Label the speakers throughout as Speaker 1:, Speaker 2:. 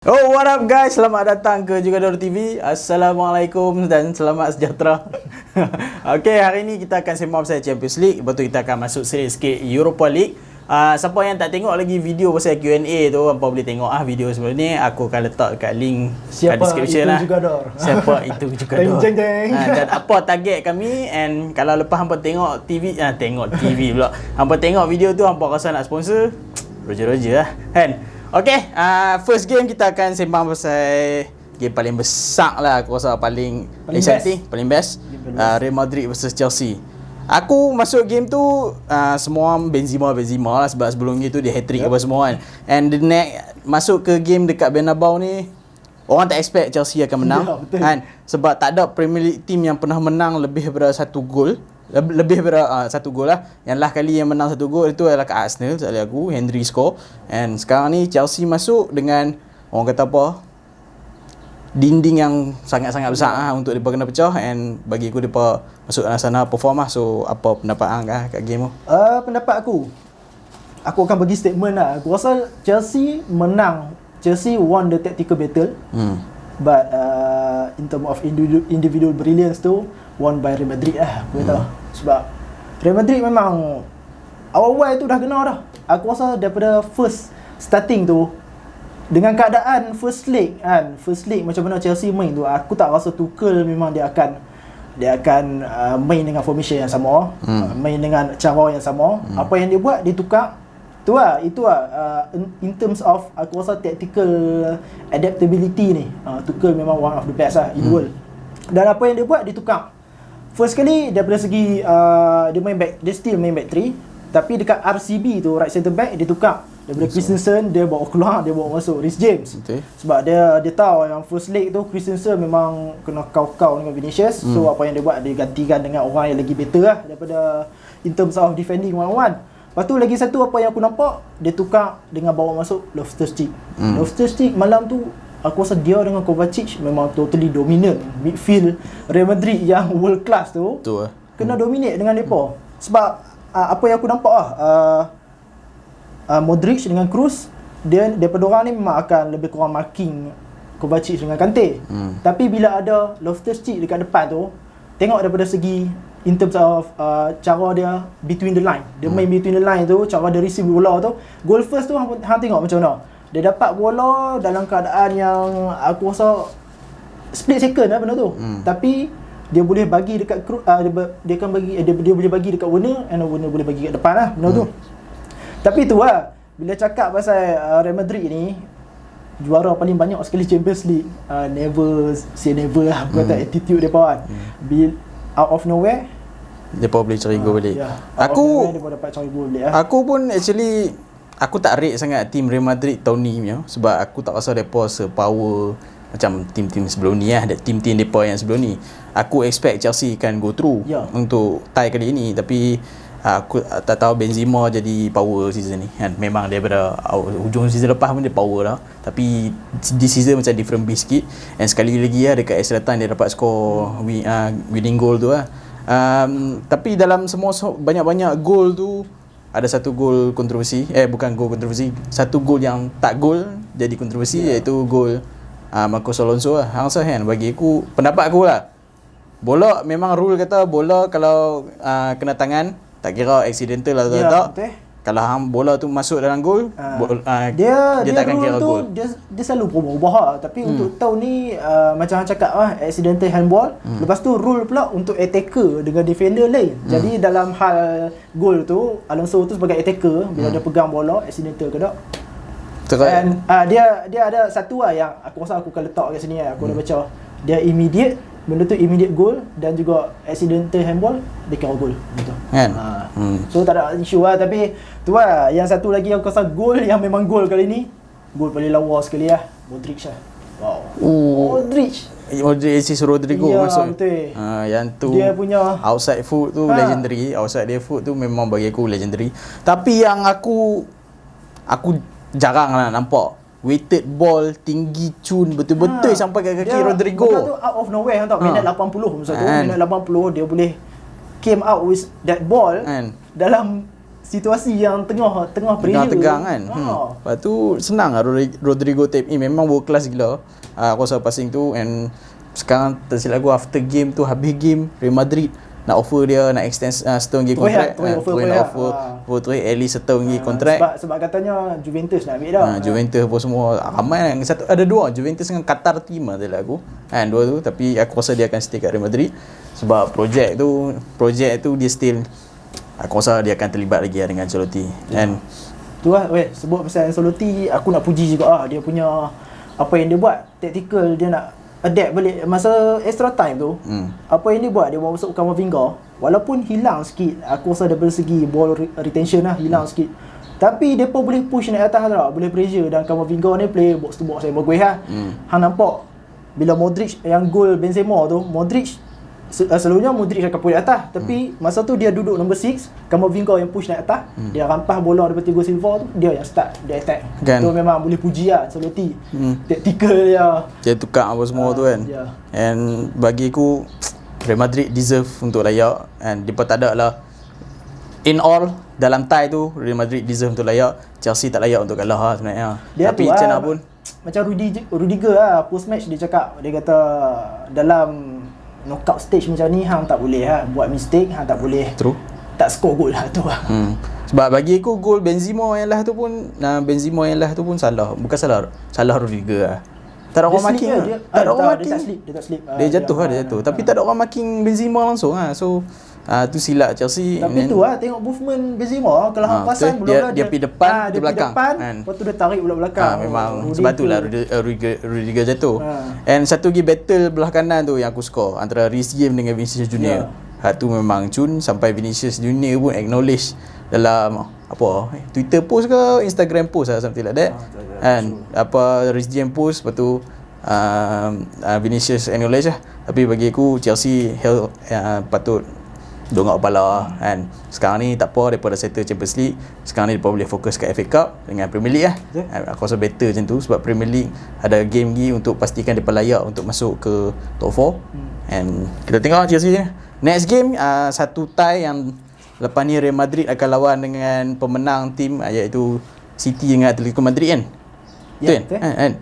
Speaker 1: Oh, what up guys? Selamat datang ke Jugador TV. Assalamualaikum dan selamat sejahtera. Okay, hari ni kita akan sembang pasal Champions League. Lepas tu kita akan masuk sikit Europa League. Siapa yang tak tengok lagi video pasal Q&A tu, hampa boleh tengok video sebelum ni. Aku akan letak kat link kat description lah. Siapa itu Jugador. Dan apa target kami. And kalau lepas hampa tengok TV, tengok TV pula, hampa tengok video tu, hampa rasa nak sponsor, roger-roger lah kan. Okay, first game kita akan sembang pasal game paling besar lah. Aku rasa paling exciting, paling best. Real Madrid versus Chelsea. Aku masuk game tu semua Benzema lah, sebab sebelum itu dia hat-trick apa semua kan. And the next masuk ke game dekat Bernabeu ni, orang tak expect Chelsea akan menang kan, sebab tak ada Premier League team yang pernah menang lebih daripada satu gol. Lebih daripada satu gol lah. Yang last kali yang menang satu gol itu adalah kat Arsenal, tak boleh aku, Henry score. And sekarang ni Chelsea masuk dengan, orang kata apa, dinding yang sangat-sangat besar untuk mereka kena pecah. And bagi aku mereka masuk dalam sana perform lah. So apa pendapat hang kat game tu?
Speaker 2: Pendapat aku akan bagi statement lah. Aku rasa Chelsea menang. Chelsea won the tactical battle. But in term of individual brilliance tu, won by Real Madrid lah, aku tahu. Sebab Real Madrid memang awal-awal tu dah kena dah. Aku rasa daripada first starting tu, dengan keadaan first leg macam mana Chelsea main tu, aku tak rasa Tuchel memang dia akan main dengan formation yang sama, main dengan cara yang sama. Apa yang dia buat, dia tukar. Itu lah in terms of, aku rasa tactical adaptability ni, Tuchel memang one of the best lah in the world. Dan apa yang dia buat, dia tukar. First kali daripada segi dia still main back 3, tapi dekat RCB tu, right centre back, dia tukar daripada Christensen, dia bawa keluar, dia bawa masuk Reece James. Sebab dia tahu yang first leg tu Christensen memang kena kau-kau dengan Vinicius. So apa yang dia buat, dia gantikan dengan orang yang lagi better lah daripada in terms of defending one-on-one. Lepas tu lagi satu, apa yang aku nampak, dia tukar dengan bawa masuk Loftus-Cheek. Loftus-Cheek malam tu, aku rasa dia dengan Kovacic memang totally dominant midfield Real Madrid yang world class tu. Kena dominate dengan mereka. Sebab apa yang aku nampak Modric dengan Kroos, dia daripada orang ni memang akan lebih kurang marking Kovacic dengan Kante. Tapi bila ada Loftus-Cheek dekat depan tu, tengok daripada segi in terms of cara dia between the line, dia main between the line tu, cara dia receive bola tu, goal first tu hang tengok macam mana dia dapat bola dalam keadaan yang aku rasa split second lah benda tu. Tapi dia boleh bagi dekat dia akan bagi dia boleh bagi dekat Werner, and Werner boleh bagi kat depan lah benda tu. Tapi tu lah, bila cakap pasal Real Madrid ni juara paling banyak sekali Champions League, never say never lah, aku kata attitude depa kan. Out of nowhere
Speaker 1: depa boleh cari gol balik.
Speaker 2: Aku dapat cari gol balik.
Speaker 1: Aku pun actually aku tak rate sangat tim Real Madrid tahun ni punya, sebab aku tak rasa depa se-power macam tim-tim sebelum ni lah, tim-tim depa yang sebelum ni. Aku expect Chelsea kan go through untuk tie kali ini, tapi aku tak tahu Benzema jadi power season ni kan. Memang daripada hujung season lepas pun dia power lah, tapi this season macam different beast sikit. And sekali lagi lah dekat extra time dia dapat score winning goal tu lah. Tapi dalam semua banyak-banyak gol tu, ada satu gol kontroversi, bukan gol kontroversi, satu gol yang tak gol jadi kontroversi, iaitu gol Marcos Alonso lah. Hang rasa kan, bagi aku, pendapat aku lah, bola memang rule kata bola kalau kena tangan, tak kira accidental atau tak, kalau hang bola tu masuk dalam gol, dia tak akan kira gol.
Speaker 2: Dia selalu berubah lah. Tapi untuk tahun ni macam hang cakap lah, accidental handball. Lepas tu rule pula untuk attacker dengan defender lain. Jadi dalam hal gol tu, Alonso tu sebagai attacker, bila dia pegang bola, accidental ke tak. And dia ada satu lah yang aku rasa aku akan letak kat sini lah. Aku dah baca, dia immediate, benda tu immediate goal, dan juga accidental handball dia kira goal gitu kan. So tak ada isu lah. Tapi tu lah, yang satu lagi aku rasa gol yang memang gol kali ni, gol paling lawa sekali lah, Modric lah. Modric assist Rodrigo masuk. Yang tu dia punya outside foot tu legendary. Outside dia foot tu memang bagi aku legendary. Tapi yang aku jarang lah nampak weighted ball tinggi cun betul-betul sampai ke kaki Rodrigo. Benda tu out of nowhere tau. Minit 80 masa tu, minit 80 dia boleh came out with that ball dalam situasi yang tengah pressure.
Speaker 1: Tegang kan. Lepas tu senang lah Rodrigo tap in, memang world class gila. Aku rasa passing tu, and sekarang tersilap aku after game tu, habis game Real Madrid nak offer dia, nak extend setahun lagi kontrak. Offer at least setahun lagi kontrak.
Speaker 2: Sebab katanya Juventus nak ambil dah.
Speaker 1: Juventus pun semua ramai kan. Ada dua, Juventus dengan Qatar team lah aku. Kan dua tu, tapi aku rasa dia akan stay kat Real Madrid sebab projek tu dia still, aku rasa dia akan terlibat lagi dengan Ancelotti. And
Speaker 2: tu lah, sebut pasal Ancelotti, aku nak puji juga dia punya apa yang dia buat, tactical, dia nak adapt balik masa extra time tu. Apa yang dia buat, dia bawa masuk Camavinga, walaupun hilang sikit, aku rasa daripada segi ball retention lah hilang sikit, tapi depa boleh push naik atas lah, boleh pressure. Dan Camavinga ni play box to box yang bagus lah. Hang nampak bila Modric yang gol Benzema tu, Modric selalunya Modric akan push atas, tapi masa tu dia duduk number 6, Camavinga yang push naik atas, dia rampas bola daripada Thiago Silva tu, dia yang start, dia attack kan. Tu memang boleh puji lah Ancelotti. Tactical dia
Speaker 1: tukar apa semua tu kan. And bagi aku Real Madrid deserve untuk layak, and dia tak ada lah, in all dalam tie tu Real Madrid deserve untuk layak. Chelsea tak layak untuk kalah lah sebenarnya. Tapi macam mana pun,
Speaker 2: macam Rudiger lah, post match dia cakap, dia kata dalam knockout stage macam ni hang tak boleh buat mistake, hang tak boleh tak score gol lah tu lah.
Speaker 1: Sebab bagi aku gol Benzema yang lah tu pun salah, bukan salah Rudiger lah. Tak ada orang marking lah. Tak ada orang marking.
Speaker 2: Dia tak slip.
Speaker 1: Dia jatuh. Tapi tak ada orang marking Benzema langsung lah. So tu silap Chelsea.
Speaker 2: Tapi tu lah, tengok movement Benzema, kalau hang perasan
Speaker 1: dia pergi depan, dia belakang.
Speaker 2: Lepas tu dia tarik pula belakang.
Speaker 1: Memang sebab tu lah Rudiger jatuh. And satu lagi battle belah kanan tu yang aku score antara Reece James dengan Vinicius Junior. Tu memang cun, sampai Vinicius Junior pun acknowledge dalam Twitter post ke Instagram post lah, something like that. And Reece James post, lepas tu Vinicius acknowledge lah. Tapi bagi aku Chelsea patut dongak kepala kan. Sekarang ni tak apa, mereka dah settle Champions League. Sekarang ni mereka boleh fokus ke FA Cup dengan Premier League lah. Aku rasa better macam tu, sebab Premier League ada game lagi untuk pastikan mereka layak untuk masuk ke top 4. And kita tengok Chelsea ni next game, satu tie yang lepas ni Real Madrid akan lawan dengan pemenang tim iaitu City dengan Atletico Madrid kan. Betul kan?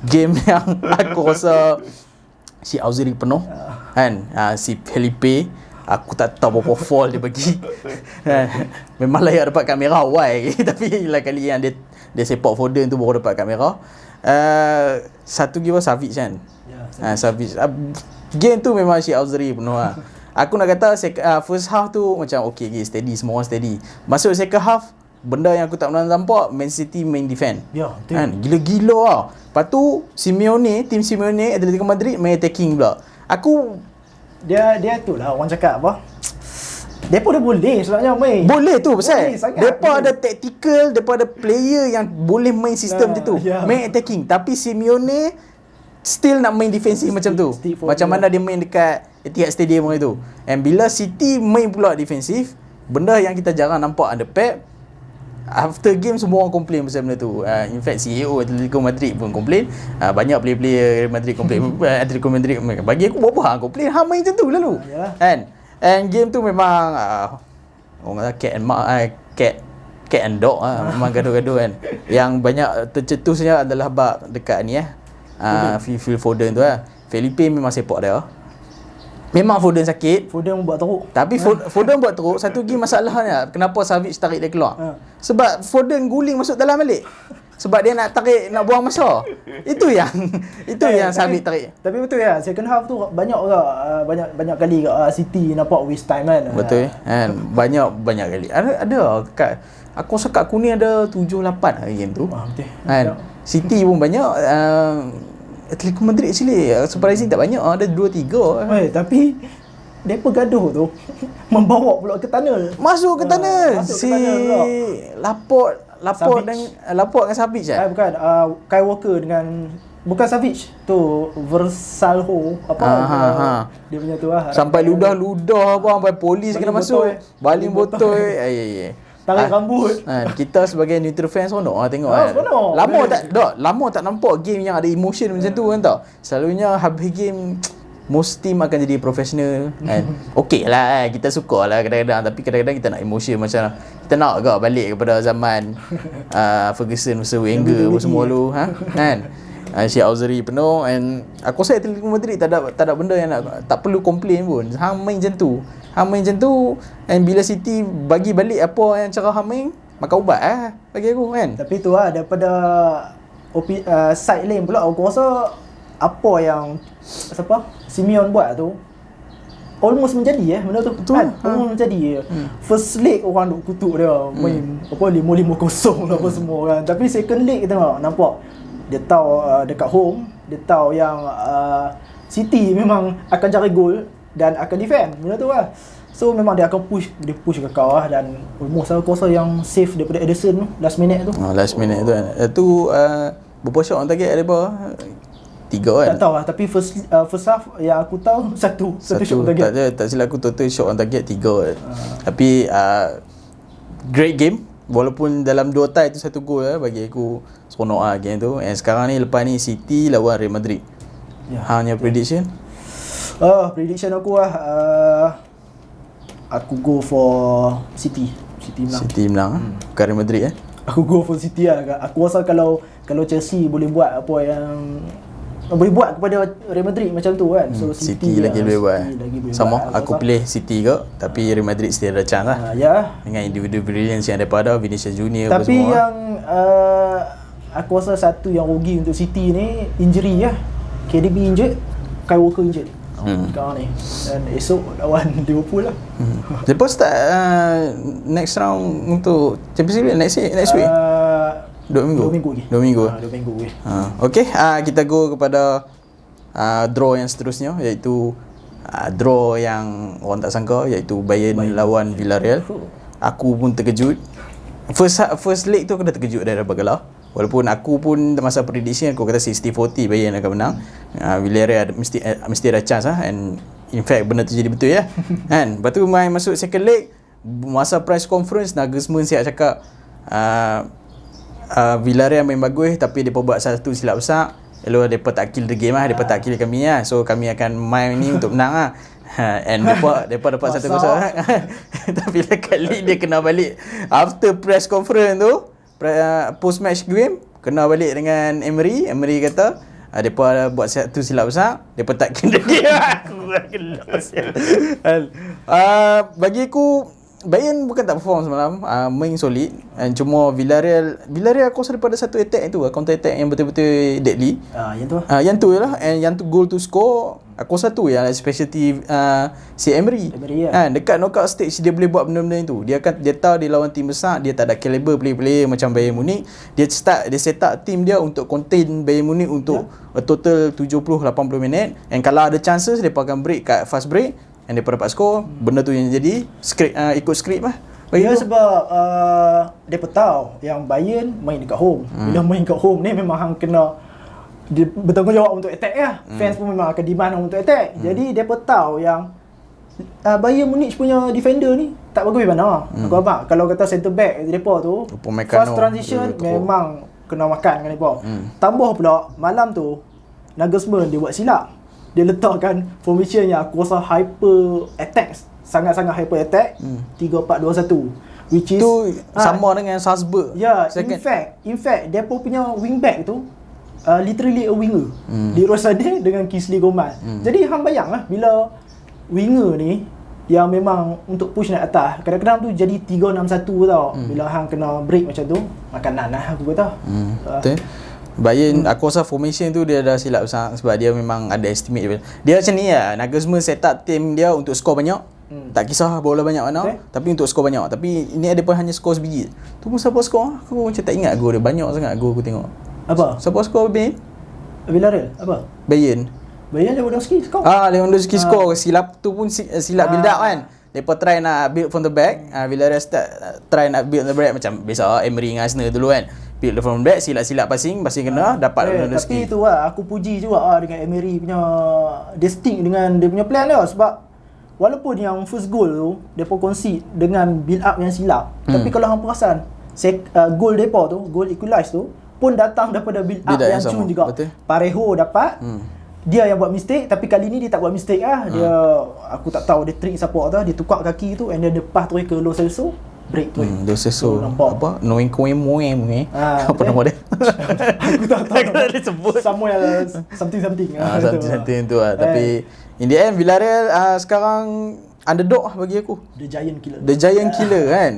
Speaker 1: Game yang aku rasa si Auziri penuh kan. Si Felipe, aku tak tahu berapa fall dia bagi. Memang layak dapat kamera, why? Tapi lain kali yang dia sepak Foden tu baru dapat kamera. Satu lagi Savic kan. Savic. Game tu memang si Auziri penuh lah. Aku nak kata first half tu macam okay, steady, semua orang steady. Masuk second half, benda yang aku tak pernah nampak, Man City main defend. Kan? Gila-gila lah. Lepas tu tim Simeone Atletico Madrid main attacking pula. Aku
Speaker 2: dia tu lah orang cakap apa, depa dah boleh sebenarnya main.
Speaker 1: Boleh tu pasal depa ada tactical, depa ada player yang boleh main sistem tu. Main attacking, tapi Simeone still nak main defensif macam tu. Macam mana dia main dekat Etihad Stadium itu. And bila City main pula defensif, benda yang kita jarang nampak under Pep. After game semua orang komplain pasal benda tu. In fact CEO Atletico Madrid pun komplain. Banyak player-player Madrid komplain. Atletico Madrid, bagi aku berapa hang komplain, hang main macam tu lalu. Kan? And game tu memang orang kata cat and dog memang gaduh-gaduh kan. Yang banyak tercetusnya adalah bab dekat ni Phil Foden tu lah. Felipe memang sepak dia. Memang Foden sakit.
Speaker 2: Foden buat teruk.
Speaker 1: Tapi Foden buat teruk. Satu lagi masalahnya, kenapa Savic tarik dia keluar? Sebab Foden guling masuk dalam balik. Sebab dia nak buang masa. Itu yang Savic tarik.
Speaker 2: Tapi betul ya, second half tu banyak banyak kali City nampak waste time kan.
Speaker 1: Betul kan. Banyak kali. Ada kat aku rasa kat kuning ada 7-8 game tu.
Speaker 2: Betul.
Speaker 1: Kan. City pun banyak. Atletico Madrid actually surprising tak banyak, ada 2-3.
Speaker 2: Tapi depa gaduh tu membawa pula ke tunnel.
Speaker 1: Masuk ke tunnel. Laport dengan Savic
Speaker 2: bukan Kyle Walker dengan bukan Savic tu, Versalho dia punya tu lah.
Speaker 1: Sampai ludah sampai polis kena masuk. Baling botol.
Speaker 2: Tarik rambut.
Speaker 1: Kita sebagai neutral fans seronok tengok Lama tak nampak game yang ada emotion macam tu kan tau. Selalunya habis game most team akan jadi profesional kan. Okey lah kita suka lah kadang-kadang, tapi kadang-kadang kita nak emotion macam kita nak agak balik kepada zaman Ferguson versus Wenger semua dulu kan. Syekh Auzari penuh, and aku rasa Atletico Madrid tak ada benda yang tak perlu komplain pun. Hang main macam tu. And bila City bagi balik apa yang cara hang main, makan ubat bagi aku kan.
Speaker 2: Tapi tu lah, daripada side lane pula aku rasa apa yang Simeon buat tu almost menjadi benda tu. Betul. Kan? Almost menjadi. First leg orang duk kutuk dia main 5-5-0 apa semua kan. Tapi second leg kita nampak dia tahu dekat home, dia tahu yang City memang akan cari gol dan akan defend. Benda tu lah. So memang dia akan push ke kau dan almost aku rasa yang save daripada Ederson tu last minute tu.
Speaker 1: Last minute tu kan. Tu berapa shot on target ada berapa? 3 kan?
Speaker 2: Tak tahu lah, tapi first half yang aku tahu satu shot on target.
Speaker 1: Tak silap aku total shot on target 3 kan. Tapi great game. Walaupun dalam 2 tie tu 1 gol bagi aku seronok game tu. And sekarang ni lepas ni City lawan Real Madrid. Hanya prediction?
Speaker 2: Prediction aku aku go for City menang.
Speaker 1: City menang bukan Real Madrid
Speaker 2: Aku go for City lah. Aku rasa kalau Chelsea boleh buat apa yang boleh buat kepada Real Madrid macam tu kan. So
Speaker 1: City lagi boleh buat. Sama aku pilih City ke, tapi Real Madrid still ada chance lah. Dengan individual brilliance yang daripada Vinicius Junior
Speaker 2: tapi
Speaker 1: semua.
Speaker 2: Yang aku rasa satu yang rugi untuk City ni injury KDB injured, Kyle Walker injured sekarang ni, dan esok lawan Liverpool lah.
Speaker 1: Lepas start next round untuk Champions League next week? 2 minggu lagi. Okey, kita go kepada draw yang seterusnya, iaitu draw yang orang tak sangka, iaitu Bayern lawan Villarreal. Aku pun terkejut. First leg tu aku dah terkejut dah bergelar. Walaupun aku pun masa prediction aku kata 60-40 Bayern akan menang. Villarreal mesti ada chance and in fact benda tu jadi betul kan. Lepas tu main masuk second leg, masa press conference Nagelsmann siap cakap Villarreal main bagus tapi depa buat satu silap besar. Lalu depa tak kill the game depa tak kill kami so kami akan main ni untuk menang and depa dapat 1-0 tapi kali dia kena balik after press conference tu, post match game kena balik dengan Emery kata depa buat satu silap besar, depa tak kill the game. Aku gelas. Bagi aku Bayern bukan tak perform semalam, main solid, and cuma Villarreal aku rasa daripada satu attack tu, counter attack yang betul-betul deadly. Yang tu lah, and yang tu goal to score aku rasa tu yang specialty si Emery. Dekat knockout stage dia boleh buat benda-benda itu. Dia tahu dia lawan tim besar, dia tak ada caliber player macam Bayern Munich. Dia set up team dia untuk contain Bayern Munich untuk a total 70-80 minit, and kalau ada chances depa akan break kat fast break and mereka dapat skor. Benda tu yang jadi ikut skrip lah.
Speaker 2: Sebab mereka tahu yang Bayern main dekat home. Bila main dekat home ni memang hang kena bertanggungjawab untuk attack Fans pun memang akan demand untuk attack. Jadi mereka tahu yang Bayern Munich punya defender ni tak bagus mana. Aku abang kalau kata center back mereka tu fast transition memang kena makan dengan mereka. Tambah pula malam tu Nagelsmann dia buat silap. Dia letakkan formation yang aku rasa hyper attack, sangat-sangat hyper attack, 3-4-2-1, which is
Speaker 1: tu sama dengan Salzburg.
Speaker 2: In fact depa punya wingback tu literally a winger. Leroy Sané dengan Kingsley Coman. Jadi hang bayanglah bila winger ni yang memang untuk push naik atas, kadang-kadang tu jadi 3-6-1 tau. Bila hang kena break macam tu, makanan lah aku kata.
Speaker 1: Betul. Bayern aku rasa formation tu dia dah silap besar sebab dia memang ada estimate dia macam ni lah. Nagelsmann set up team dia untuk skor banyak. Tak kisah bola banyak mana, tapi untuk skor banyak. Tapi ini ada pun hanya skor sebiji. Tu pun siapa skor? Aku macam tak ingat gol dia, banyak sangat gol aku tengok.
Speaker 2: Apa?
Speaker 1: Siapa skor Bayern?
Speaker 2: Villarreal apa?
Speaker 1: Bayern
Speaker 2: Lewandowski skor.
Speaker 1: Lewandowski skor. Silap tu pun silap build up kan. Depa try nak build from the back. Villarreal try nak build from the back macam biasa Emery dengan Arsenal dulu kan. Build from the back, silap-silap passing kena dapat Lewandowski.
Speaker 2: Tapi tu lah aku puji juga dengan Emery punya distinct dengan dia punya plan dia, sebab walaupun yang first goal tu depa concede dengan build up yang silap, tapi kalau hang perasan goal depa tu, goal equalize tu pun datang daripada build up yang cun juga. Parejo dapat dia yang buat mistake, tapi kali ni dia tak buat mistake lah. Dia, aku tak tahu dia trick siapa tau, dia tukar kaki tu and then dia pass terus ke Lo Celso, break tu.
Speaker 1: Lo Celso apa? Noing koe moe apa nama dia?
Speaker 2: Aku tak tahu.
Speaker 1: Kalau dia sebut
Speaker 2: Somewhere something.
Speaker 1: something tu lah. Tapi in the end Villarreal sekarang underdog lah bagi aku.
Speaker 2: The Giant Killer.
Speaker 1: The Giant Killer kan.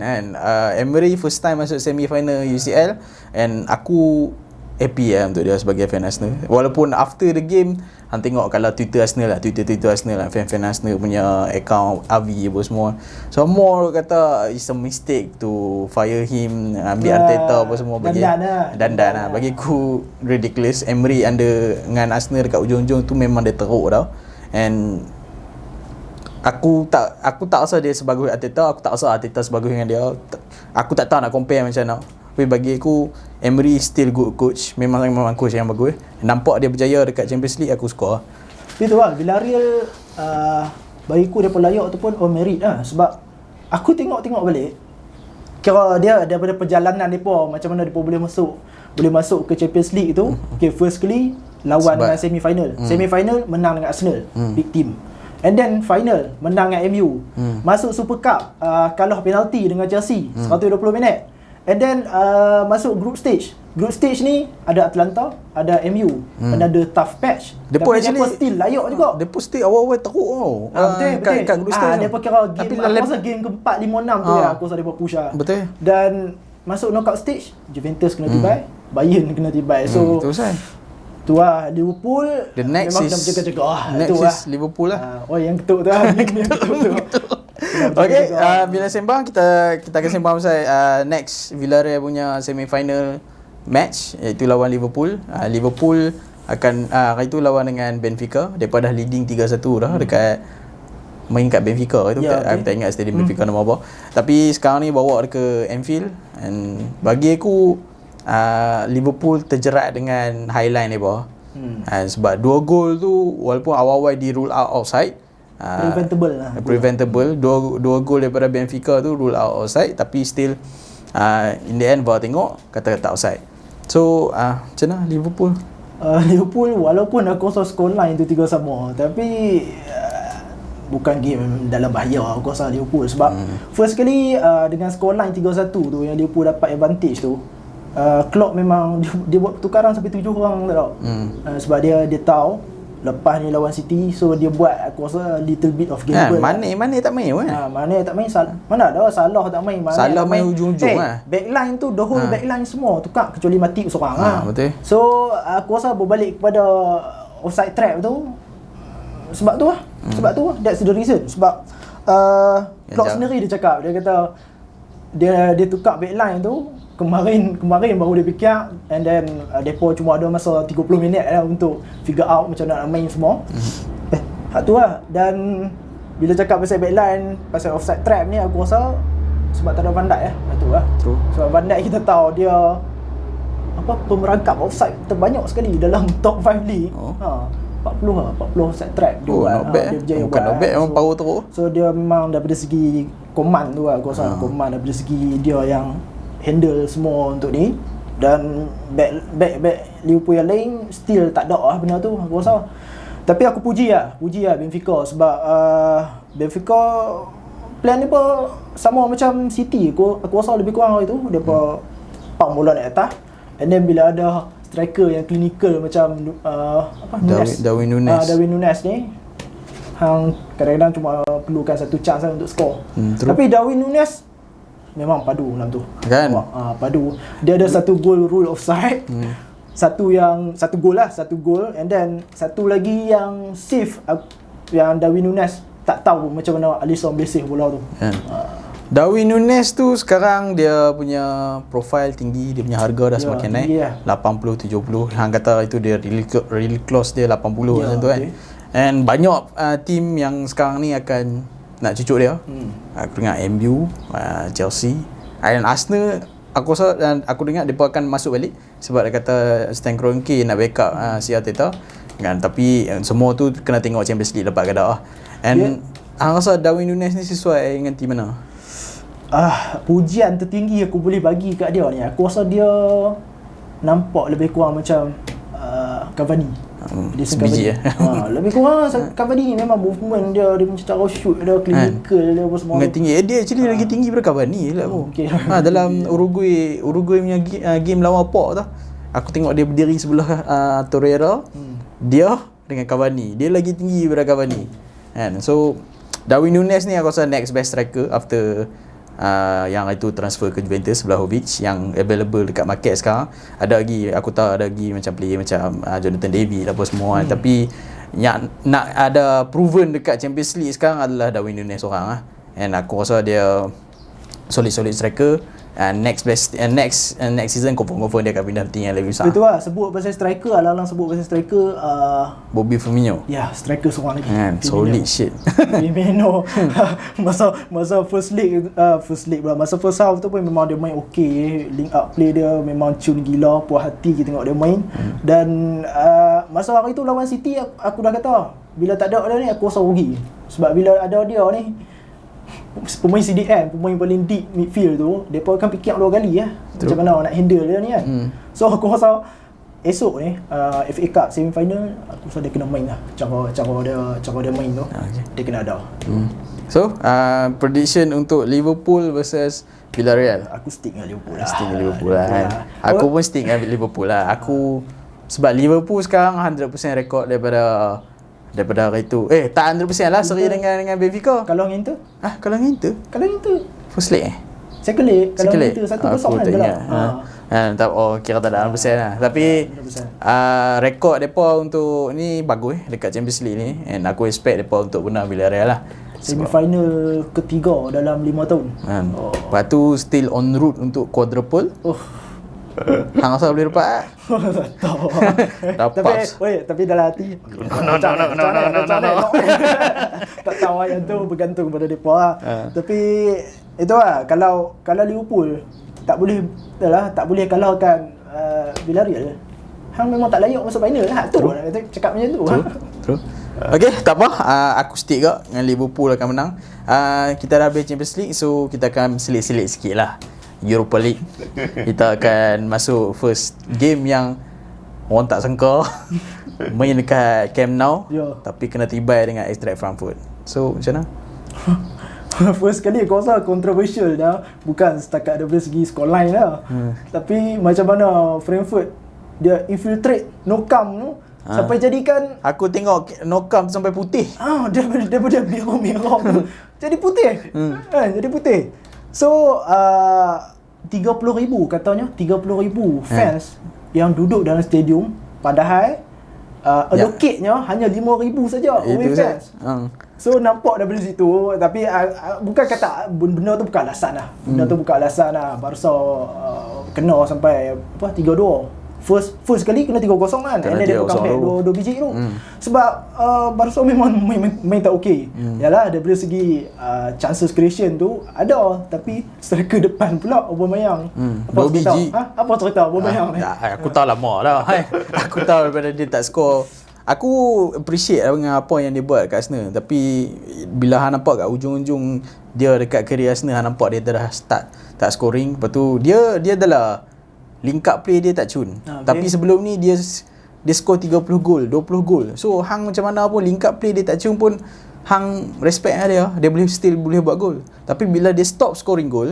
Speaker 1: Emery first time masuk semi final UCL and aku happy lah untuk dia sebagai fan Arsenal. Walaupun after the game hang tengok kalau Twitter Arsenal lah, Twitter Arsenal lah, fan Arsenal punya account Avi apa semua. Semua kata it's a mistake to fire him, ambil Arteta apa semua bagi dandan lah. Bagi aku ridiculous. Emery under dengan Arsenal dekat ujung-ujung tu memang dia teruk tau. And Aku tak rasa dia sebagus Arteta, aku tak rasa Arteta sebagus dengan dia. Aku tak tahu nak compare macam mana. Tapi bagi aku Emery still good coach. Memang coach yang bagus. Nampak dia berjaya dekat Champions League, aku suka.
Speaker 2: Itu lah, Villarreal bagi aku dia pun layak ataupun merit lah. Sebab aku tengok balik, kira dia daripada perjalanan depa macam mana depa boleh masuk ke Champions League tu. Okay, firstly lawan dengan semi-final. Semi-final menang dengan Arsenal, big team. And then final menang dengan MU. Masuk Super Cup kalah penalti dengan Chelsea 120 minit. And then masuk group stage. Group stage ni ada Atlanta, ada MU, ada tough patch. Tapi dia pun still layak juga.
Speaker 1: Dia pun still awal-awal teruk tau.
Speaker 2: Betul.
Speaker 1: Kat group stage.
Speaker 2: Dia pun kira game, aku rasa game ke-4, 5, 6 tu aku rasa dia pun push lah.
Speaker 1: Betul.
Speaker 2: Dan masuk knockout stage, Juventus kena tibai, Bayern kena tibai. So tu lah, Liverpool
Speaker 1: the next
Speaker 2: memang
Speaker 1: is
Speaker 2: kena berjaga-jaga.
Speaker 1: Next is Liverpool lah.
Speaker 2: Yang ketuk tu lah.
Speaker 1: Okay, bila sembang kita akan sembang pasal next Villarreal punya semi final match, iaitu lawan Liverpool. Liverpool akan hari tu lawan dengan Benfica. Depa dah leading 3-1 dah dekat main kat Benfica itu. Aku tak ingat stadium Benfica nama apa. Tapi sekarang ni bawa ke Anfield, and bagi aku Liverpool terjerat dengan highline depa. Sebab 2 gol tu walaupun awal-awal di rule out outside, preventable. Dua gol daripada Benfica tu rule out outside, tapi still in the end VAR tengok kata tak outside. So macam mana Liverpool?
Speaker 2: Liverpool walaupun aku rasa scoreline tu 3 sama, tapi bukan game dalam bahaya aku rasa Liverpool. Sebab first kali dengan scoreline 3-1 tu yang Liverpool dapat advantage tu, Klopp memang dia buat pertukaran sampai 7 orang tak tahu. Sebab dia tahu lepas ni lawan City, so dia buat aku rasa little bit of gamble.
Speaker 1: Mane tak main kan?
Speaker 2: Mane tak main, mana ada Salah tak main.
Speaker 1: Salah main ujung-ujung
Speaker 2: backline tu, the whole backline semua tukar kecuali Matip seorang
Speaker 1: betul.
Speaker 2: So aku rasa berbalik kepada offside trap tu. Sebab tu that's the reason. Sebab Klopp sendiri dia cakap, dia kata dia tukar backline tu kemarin baru dia fikir, and then depa cuma ada masa 30 minit untuk figure out macam nak main semua. Hak tu lah. Dan bila cakap pasal backline, pasal offside trap ni, aku rasa sebab tak ada Van Dijk tu lah. Sebab Van Dijk kita tahu dia pemerangkap offside terbanyak sekali dalam top 5 league. 40 offside trap dia buat. Dia berjaya buat.
Speaker 1: Bukan bad, memang power teruk.
Speaker 2: So dia memang daripada segi command tu lah, aku rasa command daripada segi dia yang handle semua untuk ni. Dan back Liverpool yang lain still tak ada lah benda tu aku rasa. Tapi aku puji lah Benfica. Sebab Benfica plan dia pun sama macam City. Aku rasa lebih kurang itu. Dia pun pump bola naik atas, and then bila ada striker yang clinical macam Darwin Núñez ni, hang kadang-kadang cuma perlukan satu chance untuk score. Tapi Darwin Núñez memang padu dalam tu
Speaker 1: kan.
Speaker 2: Padu. Dia ada satu gol rule offside, satu gol, and then satu lagi yang save yang Darwin Núñez tak tahu macam mana Alisson boleh save bola tu.
Speaker 1: Darwin Núñez tu sekarang dia punya profile tinggi, dia punya harga dah semakin naik. 80-70. Hang kata itu dia really close dia 80 macam tu kan. And banyak team yang sekarang ni akan nak cucuk dia. Aku dengar MU, Chelsea, and Arsenal. Aku rasa, dan aku dengar mereka akan masuk balik sebab dia kata Stan Kroenke nak backup si Arteta kan. Tapi semua tu kena tengok Champions League lepas kada. And hang rasa Darwin Núñez ni sesuai dengan team mana?
Speaker 2: Pujian tertinggi aku boleh bagi kat dia ni, aku rasa dia nampak lebih kurang macam Cavani. Edison
Speaker 1: sebiji
Speaker 2: Cavani. Lebih kurang Cavani ni memang movement dia punya cara shoot dia, clinical dia apa semua.
Speaker 1: Dengan tinggi. Dia actually lagi tinggi daripada Cavani lah.
Speaker 2: Okay.
Speaker 1: Dalam Uruguay punya game lawan Port tu, aku tengok dia berdiri sebelah Torreira. Dia dengan Cavani. Dia lagi tinggi daripada Cavani. Kan? So Darwin Núñez ni aku rasa next best striker after yang itu transfer ke Juventus, Vlahovic yang available dekat market sekarang. Ada lagi, aku tahu ada lagi macam player macam Jonathan David apa semua tapi yang nak ada proven dekat Champions League sekarang adalah Darwin Núñez orang and aku rasa dia solid striker. Next season confirm dia akan pindah tim yang lebih besar.
Speaker 2: Betul lah, sebut pasal striker, alang-alang sebut pasal striker
Speaker 1: Bobby Firmino.
Speaker 2: Ya, striker seorang lagi.
Speaker 1: Solid shit.
Speaker 2: Firmino masa first league pula, masa first half tu pun memang dia main okey. Link up play dia memang cun gila, puas hati kita tengok dia main. Dan masa hari tu lawan City aku dah kata, bila tak ada dia ni aku rasa rugi. Sebab bila ada dia ni, pemain CDM, pemain paling deep midfield tu, mereka akan fikir dua kali macam mana nak handle dia ni kan. So aku rasa esok ni FA Cup semi final, aku rasa dia kena main lah. Cara dia main tu, dia kena ada.
Speaker 1: So prediction untuk Liverpool versus Villarreal.
Speaker 2: Aku stick dengan Liverpool lah.
Speaker 1: Stick dengan Liverpool lah kan. Aku pun stick dengan Liverpool lah. Aku sebab Liverpool sekarang 100% rekod daripada hari tu. Tak 100% lah seri dengan Benfica.
Speaker 2: Kalau dengan Inter?
Speaker 1: Kalau dengan Inter?
Speaker 2: Kalau Inter
Speaker 1: First leg
Speaker 2: second leg. Kalau dengan Inter 1-0 kan
Speaker 1: kalau kira tak ada 100% lah. Tapi rekod mereka untuk ni bagus dekat Champions League ni. And aku expect mereka untuk menang Villarreal lah.
Speaker 2: Semi-final ketiga dalam 5 tahun.
Speaker 1: Lepas tu still on route untuk quadruple. Hang asal boleh dapat
Speaker 2: dapat. Tapi dalam hati no. Tak tahu yang tu bergantung pada depa Tapi itu lah, kalau Liverpool tak boleh kalahkan Villarreal, hang memang tak layak masuk final lah. Tu kata cakap macam tu.
Speaker 1: True. Okey, tak apa. Aku stick juga dengan Liverpool akan menang. Kita dah habis Champions League, so kita akan selit-selit sikit lah Europa League. Kita akan masuk first game yang orang tak sangka main dekat Camp Nou, tapi kena tibai dengan Eintracht Frankfurt. So macam mana?
Speaker 2: First kali aku rasa controversial dah. Bukan setakat dari segi scoreline lah, tapi macam mana Frankfurt dia infiltrate Nou Camp tu sampai jadikan,
Speaker 1: aku tengok Nou Camp sampai putih.
Speaker 2: Daripada merah-merah tu jadi putih. Jadi putih. So 30,000 katanya, 30,000 fans yang duduk dalam stadium, padahal allocate-nya hanya 5,000 saja away fans. So nampak daripada situ, tapi bukan kata benda tu bukan alasan lah. Benda tu bukan alasan lah. Barca kena sampai 3-2. First kali kena 3-0 kan. And then dia comeback 2 biji tu. Sebab Barca memang main tak okey. Yalah, daripada segi chances creation tu ada, tapi striker depan pula Aubameyang.
Speaker 1: Apa biji?
Speaker 2: Apa cerita Aubameyang ni?
Speaker 1: Aku tahu lama dah. Aku tahu daripada dia tak skor. Aku appreciate dengan apa yang dia buat kat Arsenal, tapi bila hang nampak kat ujung-ujung dia dekat career Arsenal, hang nampak dia dah start tak scoring. Lepas tu dia adalah link up play dia tak cun. Tapi sebelum ni dia skor 30 gol, 20 gol. So hang macam mana pun link up play dia tak cun pun hang respect dia. Dia boleh buat gol. Tapi bila dia stop scoring gol,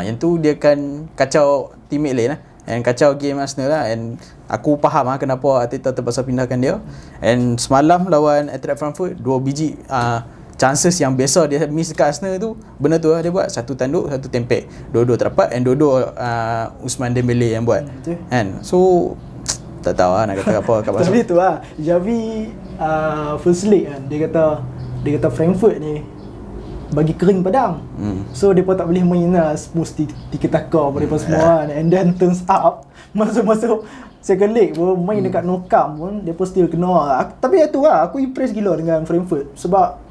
Speaker 1: yang tu dia akan kacau teammate lain lah. And kacau game Arsenal lah. And aku faham kenapa Arteta terpaksa pindahkan dia. And semalam lawan Eintracht Frankfurt 2 biji chances yang biasa dia miss dekat Arsenal tu, benda tu lah dia buat. Satu tanduk, satu tempek, dua-dua terdapat, and dua-dua Ousmane Dembele yang buat. Kan? So tak tahu lah nak kata apa kat pasal.
Speaker 2: Tapi tu lah, Javi first league kan, dia kata Frankfurt ni bagi kering padang. So depa tak boleh main lah smooth tiki-taka mereka semua kan. And then turns up masuk second leg pun main dekat Nou Camp pun depa still kena. Tapi itu lah, aku impress gila dengan Frankfurt sebab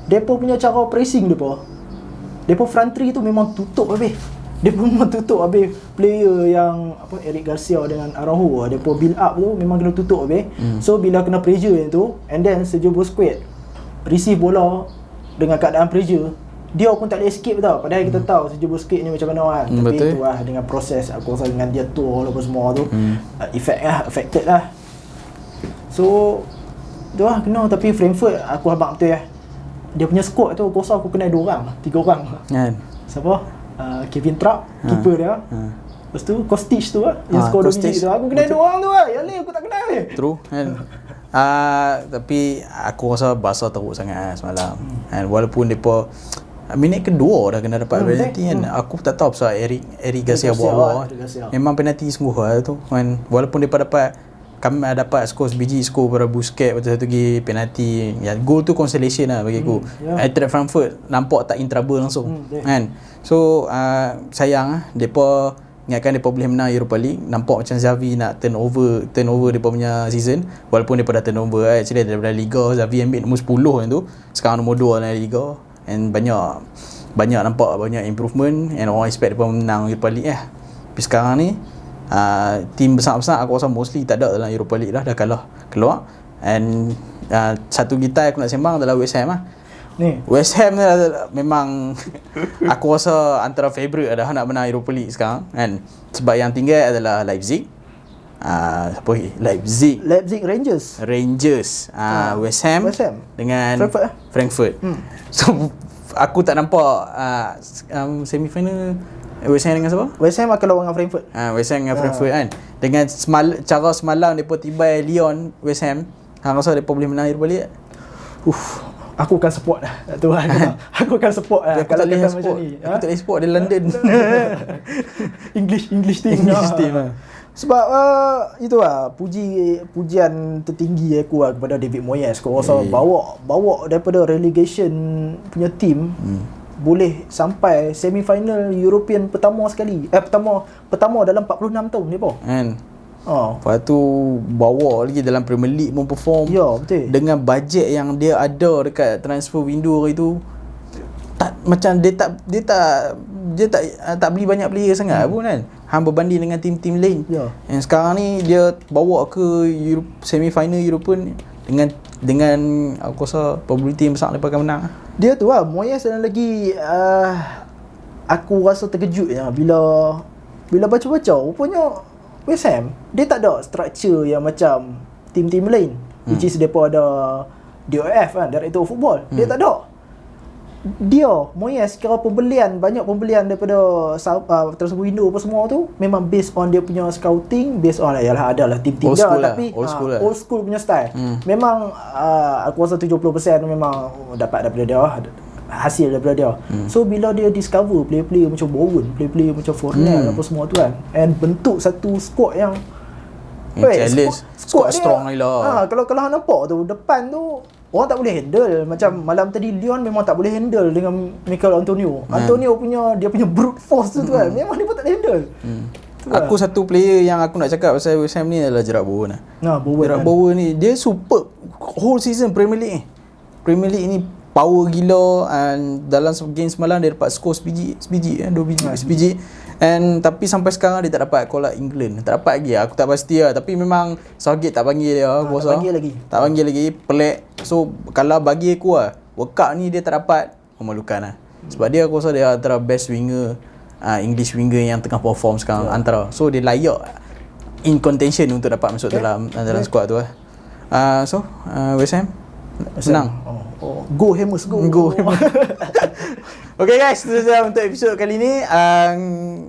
Speaker 2: depa punya cara pressing depa front three tu memang tutup habis. Depa memang tutup habis. Player yang Eric Garcia dengan Araujo, depa build up tu memang kena tutup habis. So bila kena pressure yang tu, and then Sergio Busquets receive bola dengan keadaan pressure, dia pun tak boleh escape tau. Padahal kita tahu Sergio Busquets ni macam mana kan. Tapi tu lah, dengan proses aku rasa dengan dia tour apa semua tu affected lah. So tu lah kena. Tapi Frankfurt aku habaq betul ya. Dia punya squad tu aku rasa aku kena 2 orang, 3 orang.
Speaker 1: Kan.
Speaker 2: Siapa? Kevin Trapp, keeper dia. Lepas tu Kostic tu lah, yang skor 2 biji tu. Aku kena 2 orang tu lah. Yang lain aku tak kenal ni.
Speaker 1: True kan. Tapi aku rasa Barca teruk sangat semalam. And walaupun depa minit kedua dah kena dapat penalti kan. Aku tak tahu pasal Eric Garcia buat. Memang penalti sungguh lah tu kan. Walaupun depa kami dapat skor sebiji, skor pada Busquets, lepas tu satu lagi penalti. Yang gol tu consolation lah bagi aku. Eintracht Frankfurt nampak tak in trouble langsung kan. So sayang depa ingatkan depa boleh menang Europa League. Nampak macam Xavi nak turn over depa punya season. Walaupun depa dah turn over actually daripada Liga Xavi ambil nombor 10 yang tu. Sekarang nombor 2 dalam Liga. And banyak nampak banyak improvement and orang expect depa menang Europa League lah. Tapi sekarang ni team besar-besar aku rasa mostly tak ada dalam Europa League dah kalah keluar. And satu gitar aku nak sembang adalah West Ham lah. Ni West Ham ni memang aku rasa antara favourite dah nak menang Europa League sekarang kan. Sebab yang tinggal adalah Leipzig. Siapa lagi? Leipzig Rangers. West Ham dengan Frankfurt. So aku tak nampak semi-final West Ham dengan siapa?
Speaker 2: West Ham akan lawan dengan Frankfurt.
Speaker 1: West Ham dengan Frankfurt kan. Dengan cara semalam depa tibai Lyon, West Ham, hang rasa depa boleh menang Europa League?
Speaker 2: Aku akan support lah. Tu lah. Aku akan support lah kalau kata macam ni.
Speaker 1: Aku tak boleh support di London.
Speaker 2: English team lah. Sebab itulah pujian tertinggi aku lah kepada David Moyes. Aku rasa bawa daripada relegation punya team boleh sampai semi-final European pertama sekali. Pertama dalam 46 tahun ni pun.
Speaker 1: Kan. Lepas tu bawa lagi dalam Premier League pun perform.
Speaker 2: Ya, betul.
Speaker 1: Dengan bajet yang dia ada dekat transfer window itu, tak macam dia tak beli banyak player sangat pun kan. Hang berbanding dengan tim-tim lain.
Speaker 2: Ya.
Speaker 1: Yang sekarang ni dia bawa ke semi-final European dengan aku rasa probability yang besar dia akan menang.
Speaker 2: Dia tu lah Moyes dan lagi aku rasa terkejut ya bila baca-baca rupanya West Ham dia tak ada structure yang macam tim-tim lain which is depa ada DOF kan, Director of Football. Dia tak ada. Dia Moyes kira banyak pembelian daripada transfer window apa semua tu memang based on dia punya scouting, based on yalah adalah tim-tim dia tapi old school punya style. Memang aku rasa 70% memang dapat daripada dia, hasil daripada dia. So bila dia discover player-player macam Bowen, player-player macam Fornell apa semua tu kan, and bentuk satu squad yang
Speaker 1: squad strong ni lah.
Speaker 2: Kalau nampak tu depan tu orang tak boleh handle. Macam malam tadi Lyon memang tak boleh handle dengan Mikel Antonio. Antonio punya dia punya brute force tu kan, memang dia pun tak boleh handle.
Speaker 1: Aku satu player yang aku nak cakap pasal West Ham ni adalah Gerrard Bowen lah. Gerrard Bowen ni dia super whole season Premier League ni power gila. And dalam game semalam dia dapat skor sebiji 2 biji. And tapi sampai sekarang dia tak dapat call up England. Tak dapat lagi. Aku tak pasti lah. Tapi memang Southgate tak panggil dia. Tak panggil lagi. Pelik. So kalau bagi aku lah, World Cup ni dia tak dapat, memalukan lah. Sebab dia aku rasa dia antara best winger, English winger yang tengah perform sekarang antara. So dia layak in contention untuk dapat masuk dalam squad tu lah. West Ham senang.
Speaker 2: Go Hammers, go.
Speaker 1: Okay guys, itu saja untuk episod kali ni.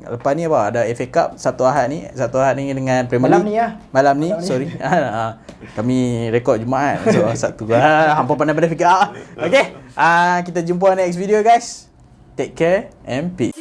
Speaker 1: Lepas ni apa? Ada FA Cup Sabtu Ahad ni dengan Premier League. Malam ni. Sorry. Kami rekod Jumaat. So Sabtu. Hampa pandai-pandai fikir. Okay. Kita jumpa next video guys. Take care and peace.